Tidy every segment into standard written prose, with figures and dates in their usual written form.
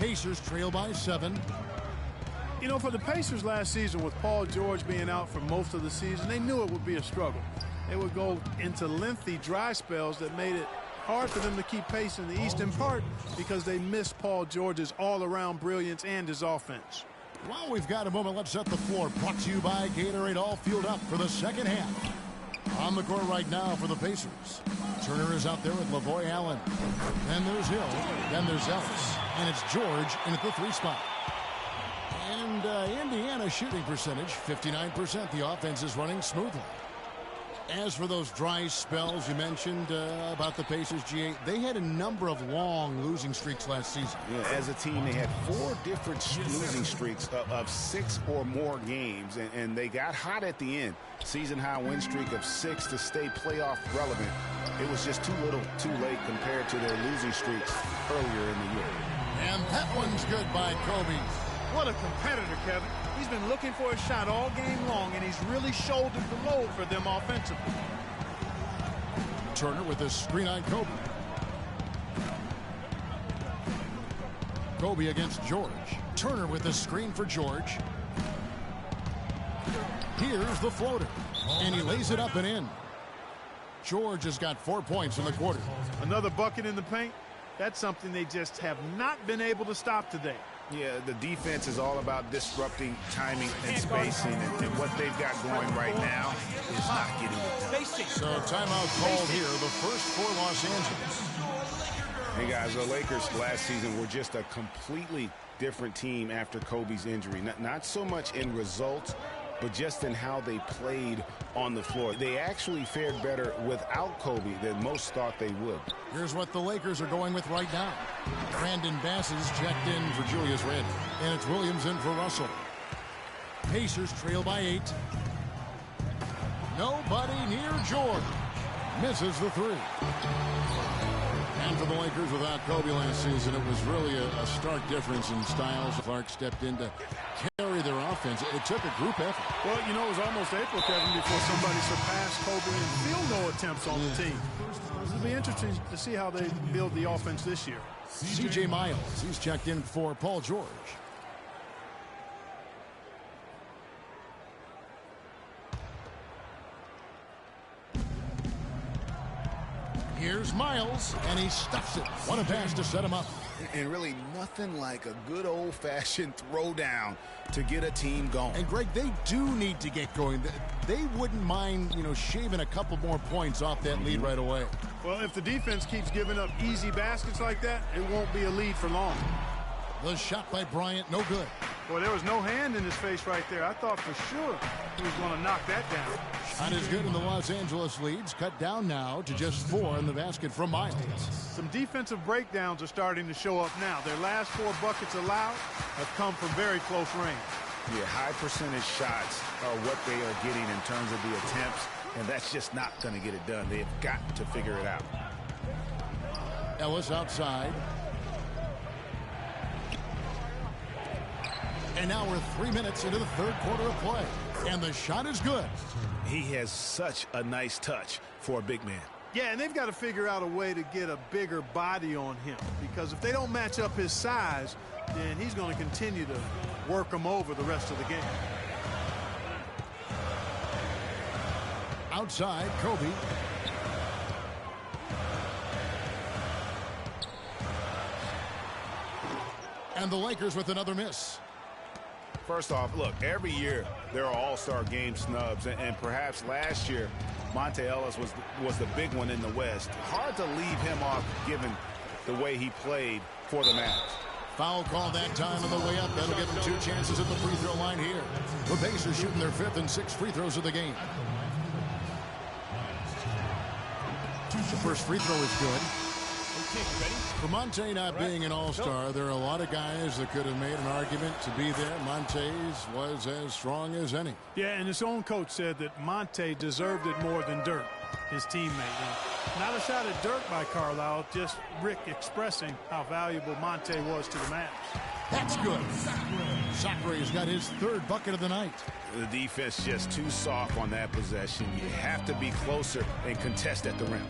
Pacers trail by 7. You know, for the Pacers last season, with Paul George being out for most of the season, they knew it would be a struggle. They would go into lengthy dry spells that made it hard for them to keep pace in the East, in part because they missed Paul George's all-around brilliance and his offense. Well, we've got a moment. Let's set the floor. Brought to you by Gatorade. All fueled up for the second half. On the court right now for the Pacers. Turner is out there with Lavoy Allen. Then there's Hill. Then there's Ellis. And it's George in at the 3 spot. And Indiana shooting percentage, 59%. The offense is running smoothly. As for those dry spells you mentioned about the Pacers, G8, they had a number of long losing streaks last season. Yeah, as a team, they had 4 different losing streaks of 6 or more games, and they got hot at the end. Season-high win streak of 6 to stay playoff relevant. It was just too little, too late compared to their losing streaks earlier in the year. And that one's good by Kobe. What a competitor, Kevin. He's been looking for a shot all game long, and he's really shouldered the load for them offensively. Turner with a screen on Kobe. Kobe against George. Turner with a screen for George. Here's the floater. And he lays it up and in. George has got 4 points in the quarter. Another bucket in the paint. That's something they just have not been able to stop today. Yeah, the defense is all about disrupting timing and spacing, and what they've got going right now is not getting it done. So timeout called here, the first for Los Angeles. Hey guys, the Lakers last season were just a completely different team after Kobe's injury. Not so much in results, but just in how they played on the floor. They actually fared better without Kobe than most thought they would. Here's what the Lakers are going with right now. Brandon Bass is checked in for Julius Randle. And it's Williams in for Russell. Pacers trail by 8. Nobody near George. Misses the 3. And for the Lakers, without Kobe last season, it was really a stark difference in styles. Clark stepped in to carry their offense. It took a group effort. Well, you know, it was almost April, Kevin, before somebody surpassed Kobe in field goal attempts on the team. It'll be interesting to see how they build the offense this year. C.J. Miles, he's checked in for Paul George. Here's Miles, and he stuffs it. What a pass to set him up. And really nothing like a good old-fashioned throwdown to get a team going. And, Greg, they do need to get going. They wouldn't mind, you know, shaving a couple more points off that lead right away. Well, if the defense keeps giving up easy baskets like that, it won't be a lead for long. The shot by Bryant, no good. Boy, there was no hand in his face right there. I thought for sure he was going to knock that down. Shot is good, and the Los Angeles leads cut down now to just 4 in the basket from Miles. Some defensive breakdowns are starting to show up now. Their last 4 buckets allowed have come from very close range. Yeah, high percentage shots are what they are getting in terms of the attempts, and that's just not going to get it done. They've got to figure it out. Ellis outside. And now we're 3 minutes into the third quarter of play. And the shot is good. He has such a nice touch for a big man. Yeah, and they've got to figure out a way to get a bigger body on him, because if they don't match up his size, then he's going to continue to work him over the rest of the game. Outside, Kobe. And the Lakers with another miss. First off, look, every year there are all-star game snubs, and perhaps last year Monte Ellis was the big one in the West. Hard to leave him off given the way he played for the Mavs. Foul call that time on the way up. That'll give them 2 chances at the free throw line here. The Pacers shooting their 5th and 6th free throws of the game. The first free throw is good. For Monte not being an all-star, there are a lot of guys that could have made an argument to be there. Monte's was as strong as any. Yeah, and his own coach said that Monte deserved it more than Dirk, his teammate. And not a shot at Dirk by Carlisle, just Rick expressing how valuable Monte was to the Mavs. That's good. Sacri's got his 3rd bucket of the night. The defense just too soft on that possession. You have to be closer and contest at the rim.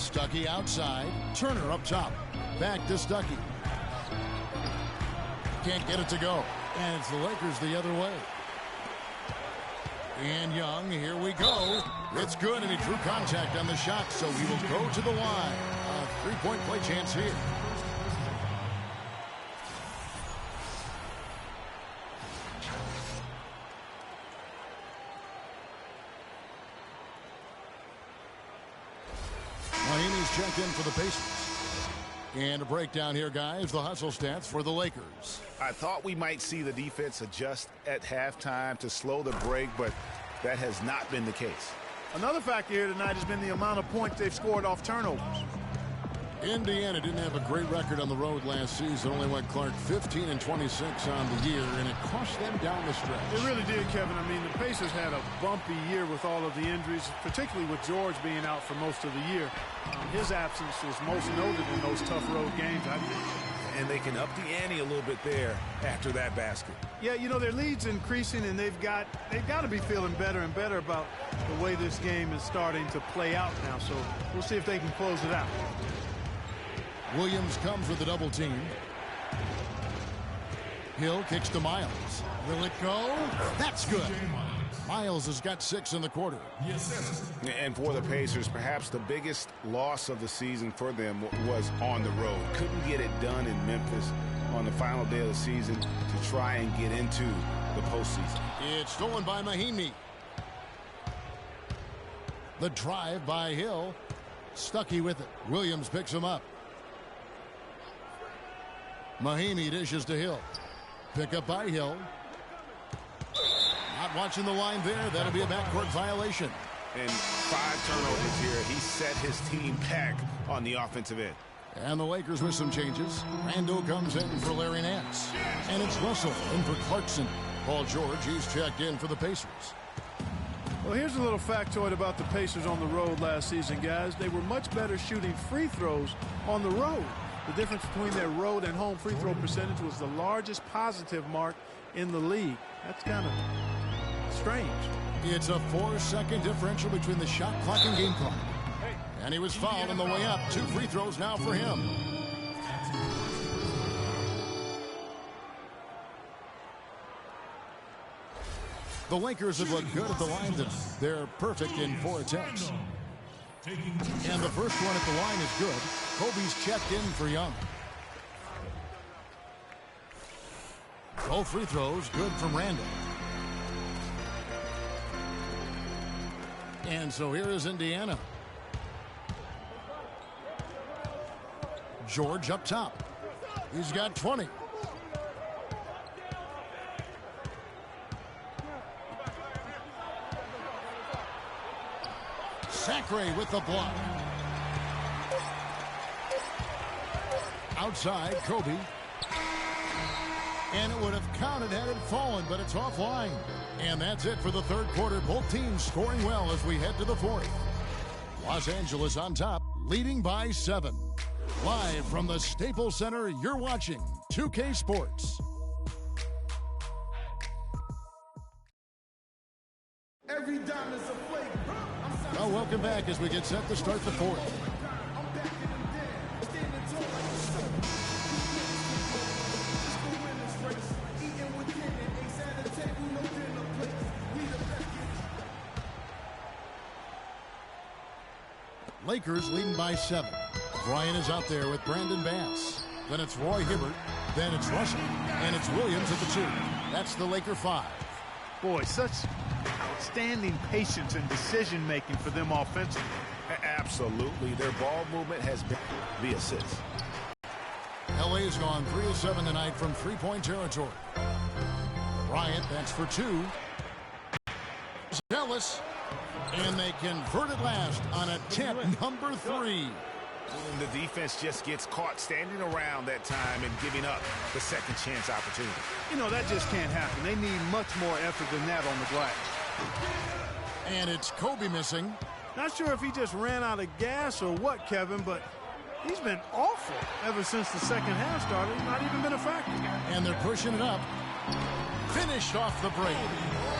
Stuckey outside. Turner up top. Back to Stuckey. Can't get it to go. And it's the Lakers the other way. And Young, here we go. It's good, and he drew contact on the shot, so he will go to the line. A three-point play chance here. Miami's checked in for the Pacers. And a breakdown here, guys, the hustle stats for the Lakers. I thought we might see the defense adjust at halftime to slow the break, but that has not been the case. Another factor here tonight has been the amount of points they've scored off turnovers. Indiana didn't have a great record on the road last season. Only went Clark 15 and 26 on the year, and it cost them down the stretch. It really did, Kevin. I mean, the Pacers had a bumpy year with all of the injuries, particularly with George being out for most of the year. His absence was most noted in those tough road games, I think. And they can up the ante a little bit there after that basket. Yeah, you know, their lead's increasing, and they've got to be feeling better and better about the way this game is starting to play out now. So we'll see if they can close it out. Williams comes with the double team. Hill kicks to Miles. Will it go? That's good. Miles has got 6 in the quarter. And for the Pacers, perhaps the biggest loss of the season for them was on the road. Couldn't get it done in Memphis on the final day of the season to try and get into the postseason. It's stolen by Mahimi. The drive by Hill. Stuckey with it. Williams picks him up. Mahimi dishes to Hill. Pick up by Hill. Not watching the line there. That'll be a backcourt violation. And 5 turnovers here. He set his team back on the offensive end. And the Lakers with some changes. Randall comes in for Larry Nance. And it's Russell in for Clarkson. Paul George, he's checked in for the Pacers. Well, here's a little factoid about the Pacers on the road last season, guys. They were much better shooting free throws on the road. The difference between their road and home free throw percentage was the largest positive mark in the league. That's kind of strange. It's a 4-second differential between the shot clock and game clock. And he was fouled on the way up. 2 free throws now for him. The Lakers have looked good at the line tonight. They're perfect in 4 attempts. And the first one at the line is good. Kobe's checked in for Young. Both free throws good from Randall. And so here is Indiana. George up top. He's got 20. Sacre with the block. Outside, Kobe. And it would have counted had it fallen, but it's offline. And that's it for the third quarter. Both teams scoring well as we head to the fourth. Los Angeles on top, leading by 7. Live from the Staples Center, you're watching 2K Sports. Every dime is a flavor. Well, welcome back as we get set to start the fourth. Lakers leading by 7. Bryant is out there with Brandon Bass. Then it's Roy Hibbert. Then it's Russell. And it's Williams at the 2. That's the Laker 5. Boy, such outstanding patience and decision-making for them offensively. Absolutely. Their ball movement has been the assist. LA's gone 3 of 7 tonight from three-point territory. Bryant, that's for 2. Ellis. And they convert it last on attempt number 3. And the defense just gets caught standing around that time and giving up the second chance opportunity. You know, that just can't happen. They need much more effort than that on the glass. And it's Kobe missing. Not sure if he just ran out of gas or what, Kevin, but he's been awful ever since the second half started. Not even been a factor. And they're pushing it up. Finished off the break.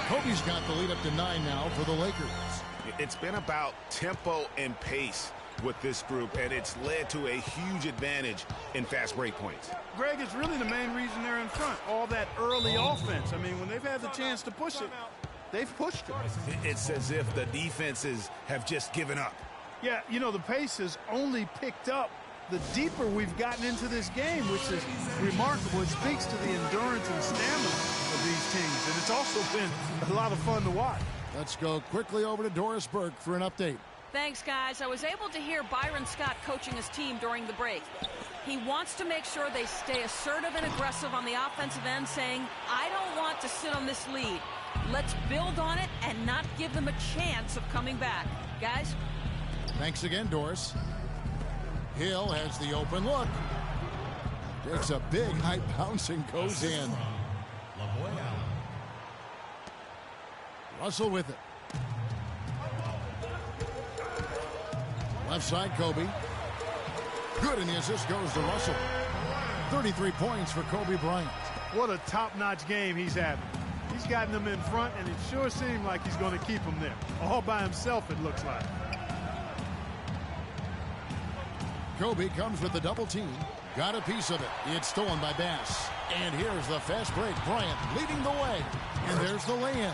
Kobe's got the lead up to 9 now for the Lakers. It's been about tempo and pace with this group, and it's led to a huge advantage in fast break points. Greg, it's really the main reason they're in front. All that early offense. I mean, when they've had the chance to push it, they've pushed it. It's as if the defenses have just given up. Yeah, you know, the pace has only picked up the deeper we've gotten into this game, which is remarkable. It speaks to the endurance and stamina of these teams, and it's also been a lot of fun to watch. Let's go quickly over to Doris Burke for an update. Thanks, guys. I was able to hear Byron Scott coaching his team during the break. He wants to make sure they stay assertive and aggressive on the offensive end, saying, I don't want to sit on this lead. Let's build on it and not give them a chance of coming back. Guys? Thanks again, Doris. Hill has the open look. Takes a big high bounce and goes in. Russell with it. Left side, Kobe. Good, and the assist goes to Russell. 33 points for Kobe Bryant. What a top-notch game he's having. He's gotten them in front, and it sure seemed like he's going to keep them there. All by himself, it looks like. Kobe comes with the double team. Got a piece of it. It's stolen by Bass. And here's the fast break. Bryant leading the way. And there's the lay-in.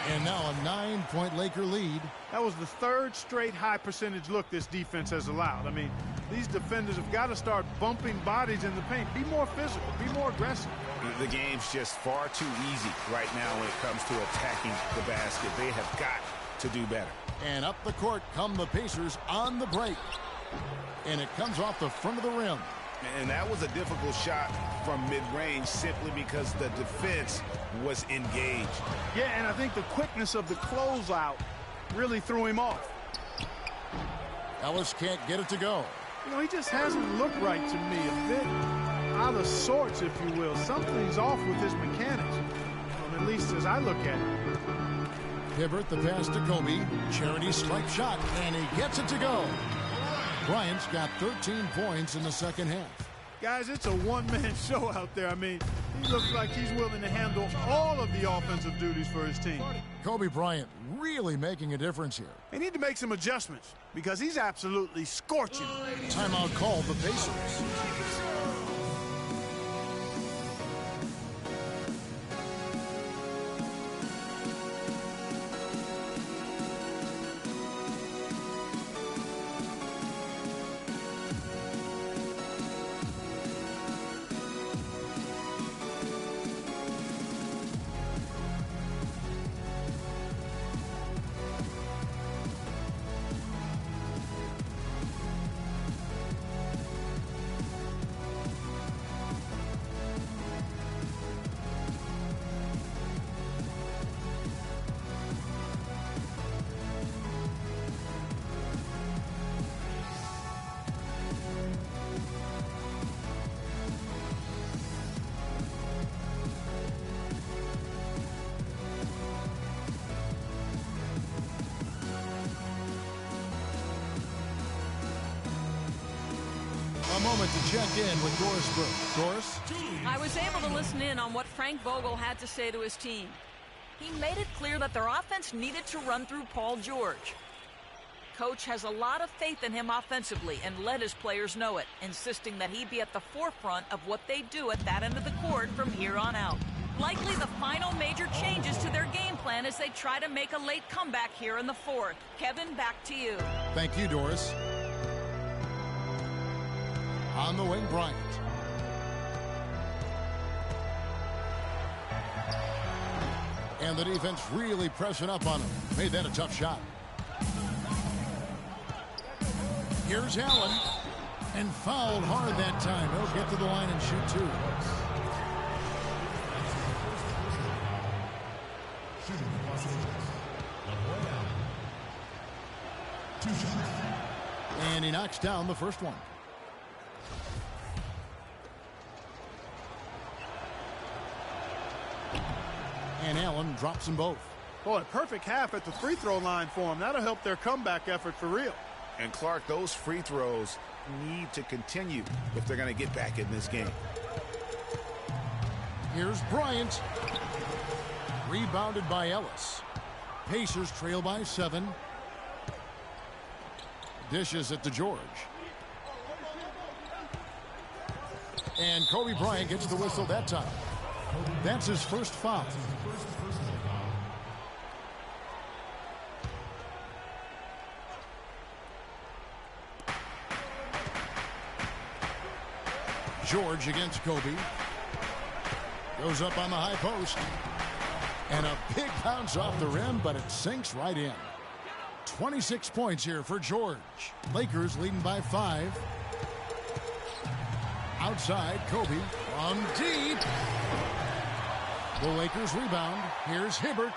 And now a 9-point Laker lead. That was the third straight high-percentage look this defense has allowed. I mean, these defenders have got to start bumping bodies in the paint. Be more physical. Be more aggressive. The game's just far too easy right now when it comes to attacking the basket. They have got to do better. And up the court come the Pacers on the break. And it comes off the front of the rim. And that was a difficult shot from mid-range simply because the defense was engaged. Yeah, and I think the quickness of the closeout really threw him off. Ellis can't get it to go. You know, he just hasn't looked right to me. A bit out of sorts, if you will. Something's off with his mechanics, at least as I look at it. Hibbert, the pass to Kobe. Charity stripe shot, and he gets it to go. Bryant's got 13 points in the second half. Guys, it's a one-man show out there. I mean, he looks like he's willing to handle all of the offensive duties for his team. Kobe Bryant really making a difference here. They need to make some adjustments because he's absolutely scorching. Timeout called the Pacers. A moment to check in with Doris Burke. Doris? I was able to listen in on what Frank Vogel had to say to his team. He made it clear that their offense needed to run through Paul George. Coach has a lot of faith in him offensively and let his players know it, insisting that he be at the forefront of what they do at that end of the court from here on out. Likely the final major changes to their game plan as they try to make a late comeback here in the fourth. Kevin, back to you. Thank you, Doris. On the wing, Bryant. And the defense really pressing up on him. Made that a tough shot. Here's Allen. And fouled hard that time. He'll get to the line and shoot two. And he knocks down the first one. And Allen drops them both. Boy, perfect half at the free throw line for him. That'll help their comeback effort for real. And Clark, those free throws need to continue if they're going to get back in this game. Here's Bryant. Rebounded by Ellis. Pacers trail by 7. Dishes it to George. And Kobe Bryant gets the whistle that time. That's his first foul. George against Kobe. Goes up on the high post. And a big bounce off the rim, but it sinks right in. 26 points here for George. Lakers leading by 5. Outside, Kobe from deep. The Lakers rebound. Here's Hibbert.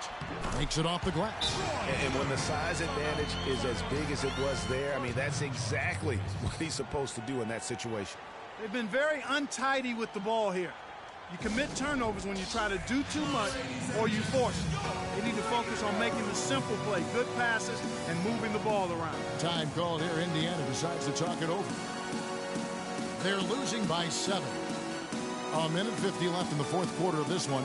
Makes it off the glass. And when the size advantage is as big as it was there, I mean, that's exactly what he's supposed to do in that situation. They've been very untidy with the ball here. You commit turnovers when you try to do too much or you force it. They need to focus on making the simple play, good passes, and moving the ball around. Time called here. Indiana decides to talk it over. They're losing by 7. A minute 50 left in the fourth quarter of this one.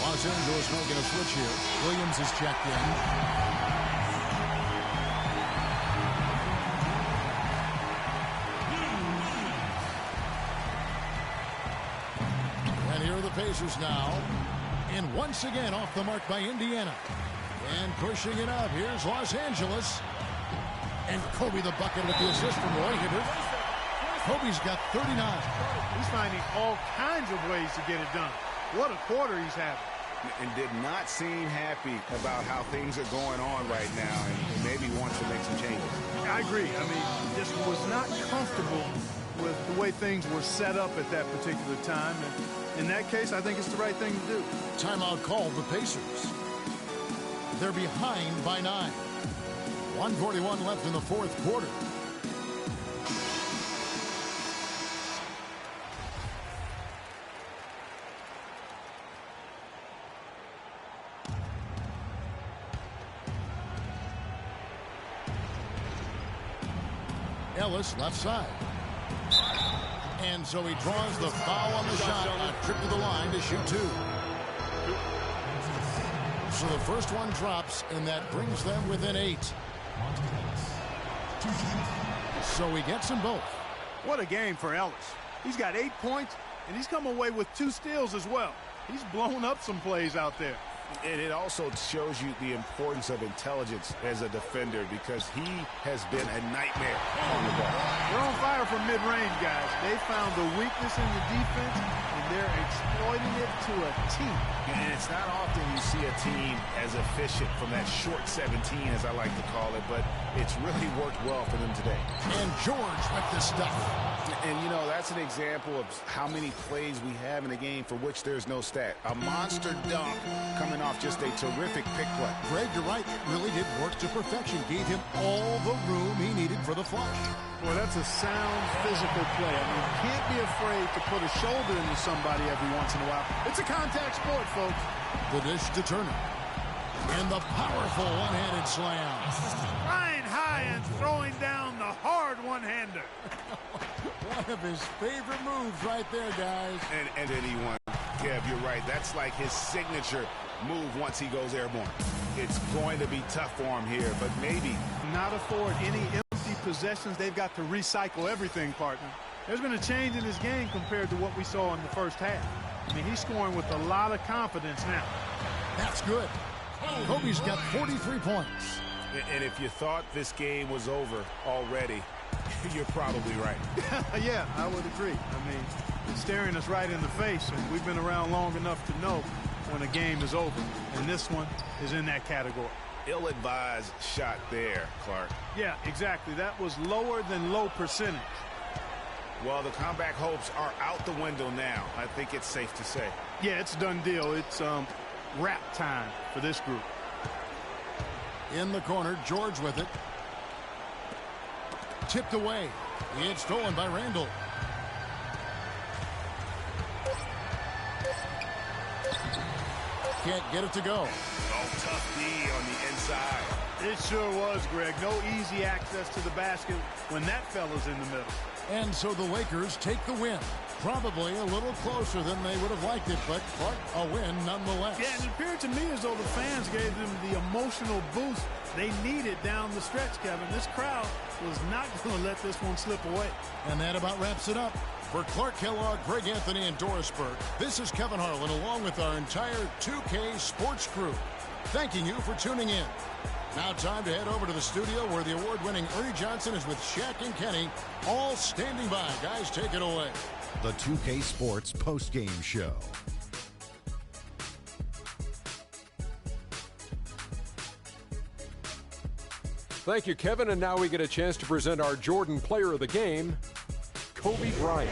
Los Angeles making a switch here. Williams is checked in. Pacers now, and once again off the mark by Indiana, and pushing it up. Here's Los Angeles, and Kobe the bucket with the assist from Roy Hibbert. Kobe's got 39. He's finding all kinds of ways to get it done. What a quarter he's having. And did not seem happy about how things are going on right now, and maybe wants to make some changes. I agree. I mean, just was not comfortable with the way things were set up at that particular time. And in that case, I think it's the right thing to do. Timeout called the Pacers. They're behind by 9. 1:41 left in the fourth quarter. Ellis left side. And so he draws the foul on the shot. A trip to the line to shoot 2. So the first one drops, and that brings them within 8. So he gets them both. What a game for Ellis. He's got 8 points, and he's come away with 2 steals as well. He's blown up some plays out there. And it also shows you the importance of intelligence as a defender, because he has been a nightmare on the ball. They're on fire from mid-range, guys. They found the weakness in the defense, and they're exploiting it to a T. And it's not often you see a team as efficient from that short 17, as I like to call it, but it's really worked well for them today. And George with the stuff. And, you know, that's an example of how many plays we have in a game for which there's no stat. A monster dunk coming off just a terrific pick play. Greg, you're right. It really did work to perfection. Gave him all the room he needed for the flush. Boy, that's a sound physical play. I mean, you can't be afraid to put a shoulder into somebody every once in a while. It's a contact sport, folks. The dish to Turner. And the powerful one-handed slam. Flying high and throwing down the hard one-hander. One of his favorite moves right there, guys. And anyone, Kev, you're right. That's like his signature move once he goes airborne. It's going to be tough for him here, but maybe not afford any empty possessions. They've got to recycle everything, partner. There's been a change in his game compared to what we saw in the first half. I mean, he's scoring with a lot of confidence now. That's good. Kobe's got 43 points. And if you thought this game was over already, you're probably right. Yeah, I would agree. I mean, it's staring us right in the face, and we've been around long enough to know when a game is over. And this one is in that category. Ill-advised shot there, Clark. Yeah, exactly. That was lower than low percentage. Well, the comeback hopes are out the window now. I think it's safe to say. Yeah, it's a done deal. It's wrap time for this group. In the corner, George with it. Tipped away. It's stolen by Randall. Can't get it to go. Oh, tough D on the inside. It sure was, Greg. No easy access to the basket when that fella's in the middle. And so the Lakers take the win. Probably a little closer than they would have liked it, but a win nonetheless. Yeah, and it appeared to me as though the fans gave them the emotional boost they needed down the stretch, Kevin. This crowd was not going to let this one slip away. And that about wraps it up. For Clark Kellogg, Greg Anthony, and Doris Burke, this is Kevin Harlan along with our entire 2K Sports crew, thanking you for tuning in. Now time to head over to the studio where the award-winning Ernie Johnson is with Shaq and Kenny, all standing by. Guys, take it away. The 2K Sports postgame show. Thank you, Kevin. And now we get a chance to present our Jordan Player of the Game, Kobe Bryant.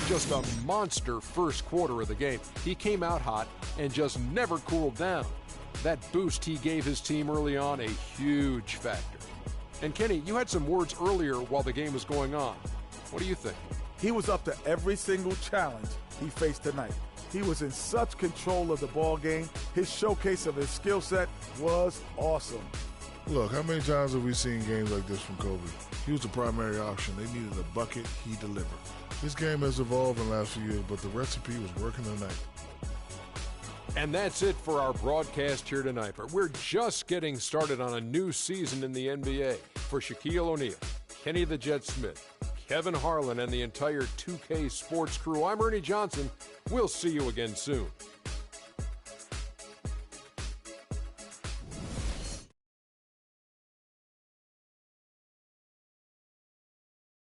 Just a monster first quarter of the game. He came out hot and just never cooled down. That boost he gave his team early on, a huge factor. And Kenny, you had some words earlier while the game was going on. What do you think? He was up to every single challenge he faced tonight. He was in such control of the ball game. His showcase of his skill set was awesome. Look, how many times have we seen games like this from Kobe? He was the primary option. They needed a bucket. He delivered. This game has evolved in the last few years, but the recipe was working tonight. And that's it for our broadcast here tonight. But we're just getting started on a new season in the NBA. For Shaquille O'Neal, Kenny the Jet Smith, Kevin Harlan, and the entire 2K Sports crew, I'm Ernie Johnson. We'll see you again soon.